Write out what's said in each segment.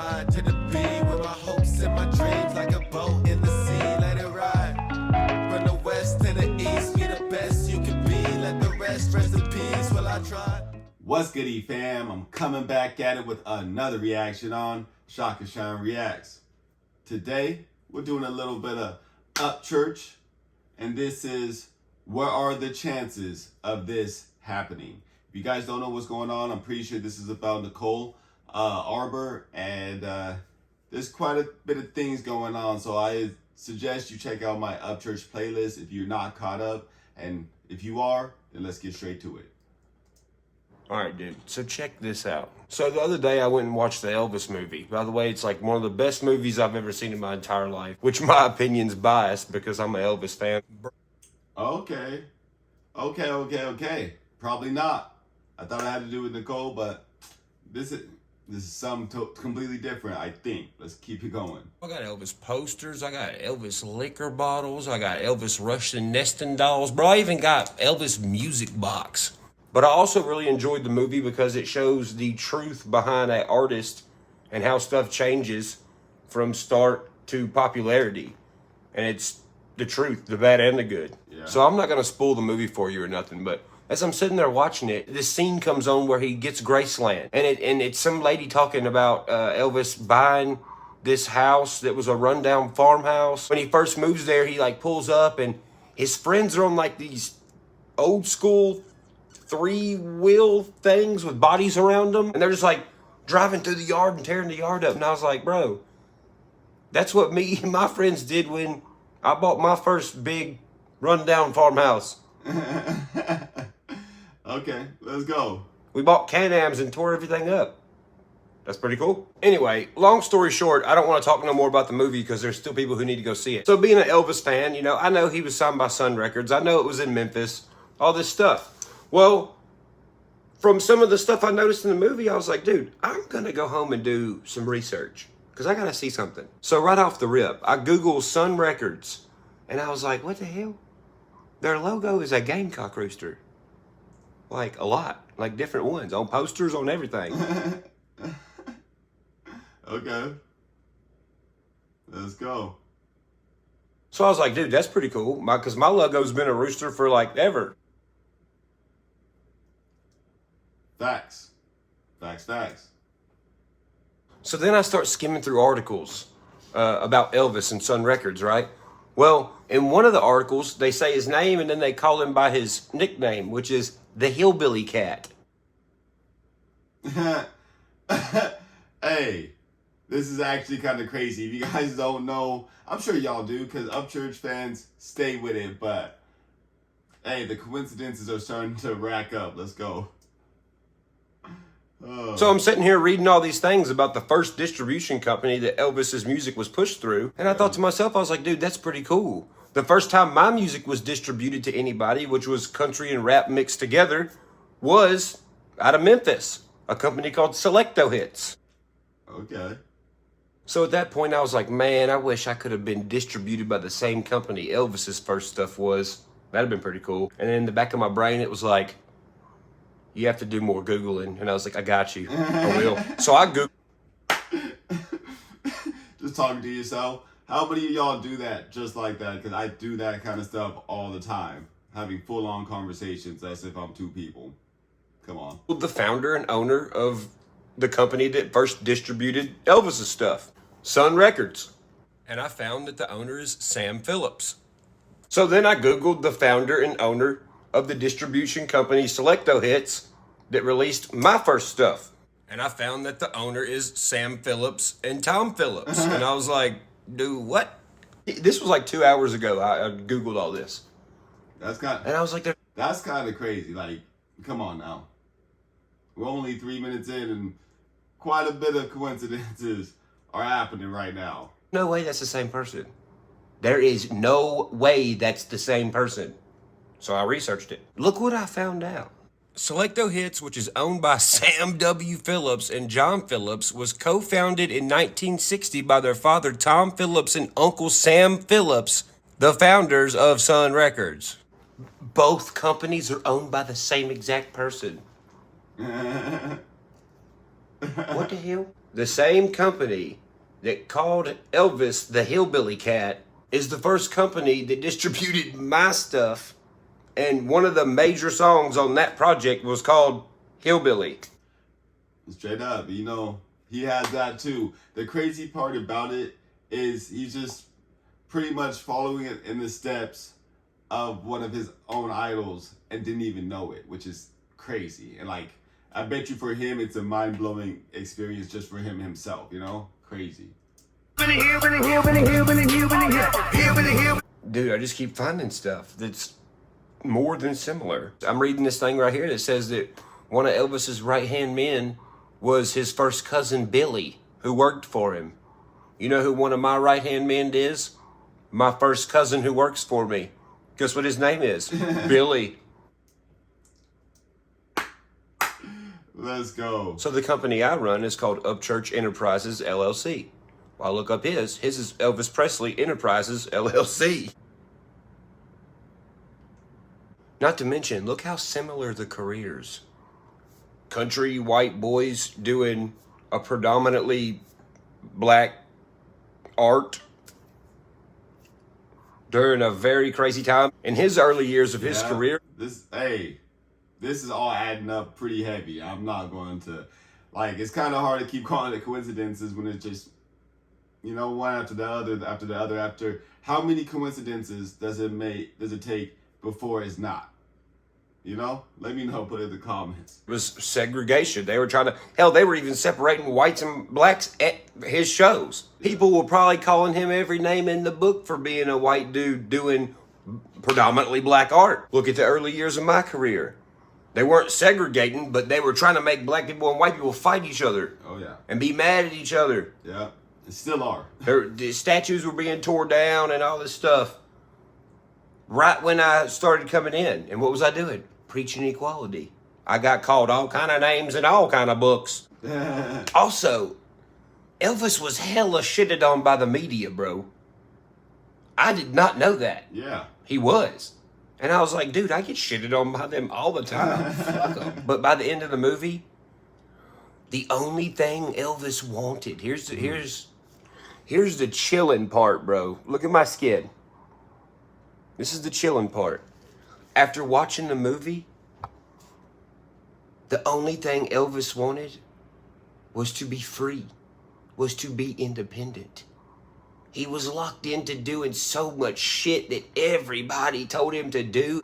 ride to the beat with my hopes and my dreams like a boat in the sea. Let it ride from the west to the east. Be the best you can be. Let the rest in peace while I try. What's goody, fam? I'm coming back at it with another reaction on ShakaShine Reacts. Today, we're doing a little bit of Upchurch, and this is what are the chances of this happening? If you guys don't know what's going on, I'm pretty sure this is about Nicole Arbor, and there's quite a bit of things going on, so I suggest you check out my Upchurch playlist if you're not caught up, and if you are, then let's get straight to it. Alright, dude, so check this out. So the other day I went and watched the Elvis movie. By the way, it's like one of the best movies I've ever seen in my entire life, which my opinion's biased because I'm an Elvis fan. Okay. Probably not. I thought it had to do with Nicole, but this is something completely different, I think. Let's keep it going. I got Elvis posters, I got Elvis liquor bottles, I got Elvis Russian nesting dolls, bro, I even got Elvis music box. But I also really enjoyed the movie because it shows the truth behind an artist and how stuff changes from start to popularity. And it's the truth, the bad and the good. Yeah. So I'm not going to spoil the movie for you or nothing, but as I'm sitting there watching it, this scene comes on where he gets Graceland. And it's some lady talking about Elvis buying this house that was a rundown farmhouse. When he first moves there, he like pulls up and his friends are on like these old school three-wheel things with bodies around them. And they're just like driving through the yard and tearing the yard up. And I was like, bro, that's what me and my friends did when I bought my first big rundown farmhouse. Okay, let's go. We bought Can-Ams and tore everything up. That's pretty cool. Anyway, long story short, I don't want to talk no more about the movie because there's still people who need to go see it. So being an Elvis fan, you know, I know he was signed by Sun Records. I know it was in Memphis, all this stuff. Well, from some of the stuff I noticed in the movie, I was like, dude, I'm going to go home and do some research because I got to see something. So right off the rip, I Googled Sun Records and I was like, what the hell? Their logo is a gamecock rooster. Like a lot, like different ones on posters, on everything. Okay. Let's go. So I was like, dude, that's pretty cool because my logo's been a rooster for like ever. Facts. So then I start skimming through articles about Elvis and Sun Records, right? Well, in one of the articles, they say his name and then they call him by his nickname, which is the Hillbilly Cat. Hey, this is actually kind of crazy. If you guys don't know, I'm sure y'all do because Upchurch fans stay with it, but hey, the coincidences are starting to rack up. Let's go. So I'm sitting here reading all these things about the first distribution company that Elvis's music was pushed through. And I thought to myself, I was like, dude, that's pretty cool. The first time my music was distributed to anybody, which was country and rap mixed together, was out of Memphis, a company called Selecto Hits. Okay. So at that point, I was like, man, I wish I could have been distributed by the same company Elvis's first stuff was. That'd have been pretty cool. And then in the back of my brain, it was like, you have to do more Googling. And I was like, I got you. I will. So I Googled. Just talking to yourself. How many of y'all do that just like that? Because I do that kind of stuff all the time. Having full-on conversations as if I'm two people. Come on. The founder and owner of the company that first distributed Elvis's stuff, Sun Records. And I found that the owner is Sam Phillips. So then I Googled the founder and owner of the distribution company Selecto Hits that released my first stuff. And I found that the owner is Sam Phillips and Tom Phillips. And I was like, dude, what? This was like 2 hours ago. I Googled all this. And I was like, that's kind of crazy. Like, come on now. We're only 3 minutes in and quite a bit of coincidences are happening right now. No way that's the same person. There is no way that's the same person. So I researched it. Look what I found out. Selecto Hits, which is owned by Sam W. Phillips and John Phillips, was co-founded in 1960 by their father Tom Phillips and Uncle Sam Phillips, the founders of Sun Records. Both companies are owned by the same exact person. What the hell? The same company that called Elvis the Hillbilly Cat is the first company that distributed my stuff, and one of the major songs on that project was called Hillbilly. Straight up, you know, he has that too. The crazy part about it is he's just pretty much following it in the steps of one of his own idols and didn't even know it, which is crazy. And like, I bet you for him, it's a mind-blowing experience just for him himself, you know? Crazy. Dude, I just keep finding stuff that's more than similar. I'm reading this thing right here that says that one of Elvis's right-hand men was his first cousin Billy, who worked for him. You know who one of my right-hand men is? My first cousin who works for me. Guess what his name is? Billy. Let's go. So the company I run is called Upchurch Enterprises, LLC. Well, I look up his is Elvis Presley Enterprises, LLC. Not to mention, look how similar the careers. Country white boys doing a predominantly black art during a very crazy time. In his early years of his career. This is all adding up pretty heavy. I'm not going to, like, it's kind of hard to keep calling it coincidences when it's just, you know, one after the other, after how many coincidences does it take before it's not? You know? Let me know, put it in the comments. It was segregation. They were trying to, hell, they were even separating whites and blacks at his shows. People were probably calling him every name in the book for being a white dude doing predominantly black art. Look at the early years of my career. They weren't segregating, but they were trying to make black people and white people fight each other. Oh, yeah. And be mad at each other. Yeah, and still are. The statues were being torn down and all this stuff. Right when I started coming in. And what was I doing? Preaching equality. I got called all kind of names in all kind of books. Also, Elvis was hella shitted on by the media, bro. I did not know that. Yeah. He was. And I was like, dude, I get shitted on by them all the time. Fuck 'em. But by the end of the movie, the only thing Elvis wanted, here's the chilling part, bro. Look at my skin. This is the chilling part. After watching the movie, the only thing Elvis wanted was to be free, was to be independent. He was locked into doing so much shit that everybody told him to do.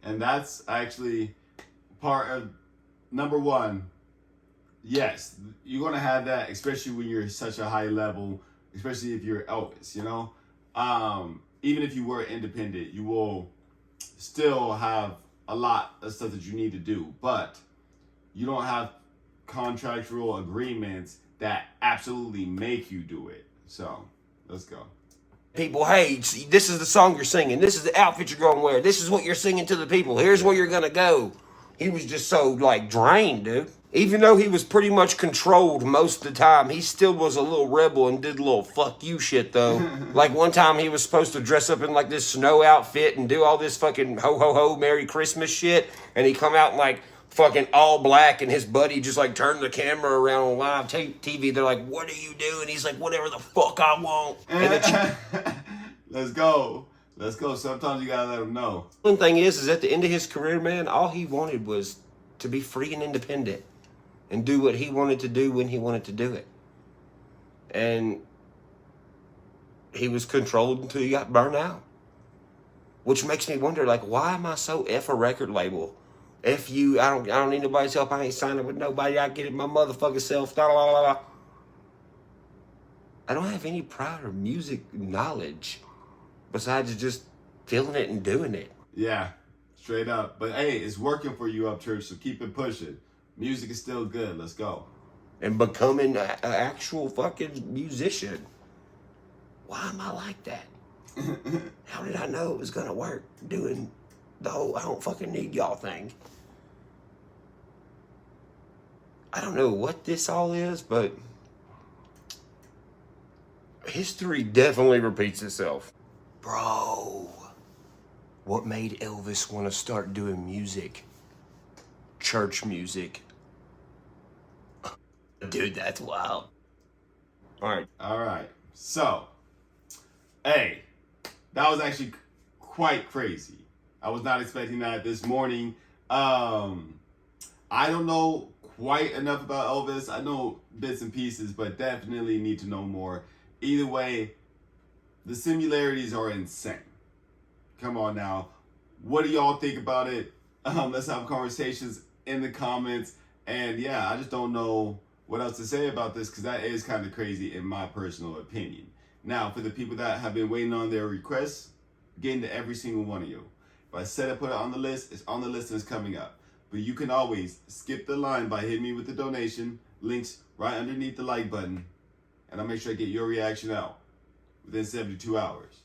And that's actually part of number one. Yes, you're going to have that, especially when you're such a high level, especially if you're Elvis, you know? Even if you were independent, you will still have a lot of stuff that you need to do, but you don't have contractual agreements that absolutely make you do it. So let's go. People, hey, this is the song you're singing. This is the outfit you're going to wear. This is what you're singing to the people. Here's where you're going to go. He was just so, like, drained, dude. Even though he was pretty much controlled most of the time, he still was a little rebel and did a little fuck you shit, though. Like, one time he was supposed to dress up in, like, this snow outfit and do all this fucking ho-ho-ho Merry Christmas shit, and he come out in, like, fucking all black, and his buddy just, like, turned the camera around on live TV. They're like, what are you doing? He's like, whatever the fuck I want. And Let's go. Let's go. Sometimes you gotta let him know. One thing is at the end of his career, man, all he wanted was to be free and independent and do what he wanted to do when he wanted to do it. And he was controlled until he got burned out. Which makes me wonder, like, why am I so F a record label? F you, I don't need nobody's help. I ain't signing with nobody. I get it my motherfucking self. Da, la, la, la. I don't have any prior music knowledge besides just feeling it and doing it. Yeah, straight up. But hey, it's working for you, Upchurch, so keep it pushing. Music is still good. Let's go. And becoming an actual fucking musician. Why am I like that? How did I know it was gonna work doing the whole I don't fucking need y'all thing? I don't know what this all is, but history definitely repeats itself. Bro, what made Elvis want to start doing music? Church music. Dude, that's wild. All right. All right. So, hey, that was actually quite crazy. I was not expecting that this morning. I don't know quite enough about Elvis. I know bits and pieces, but definitely need to know more. Either way, the similarities are insane. Come on now. What do y'all think about it? Let's have conversations in the comments. And yeah, I just don't know what else to say about this because that is kind of crazy in my personal opinion. Now, for the people that have been waiting on their requests, getting to every single one of you. If I said I put it on the list, it's on the list and it's coming up. But you can always skip the line by hitting me with the donation. Links right underneath the like button. And I'll make sure I get your reaction out within 72 hours.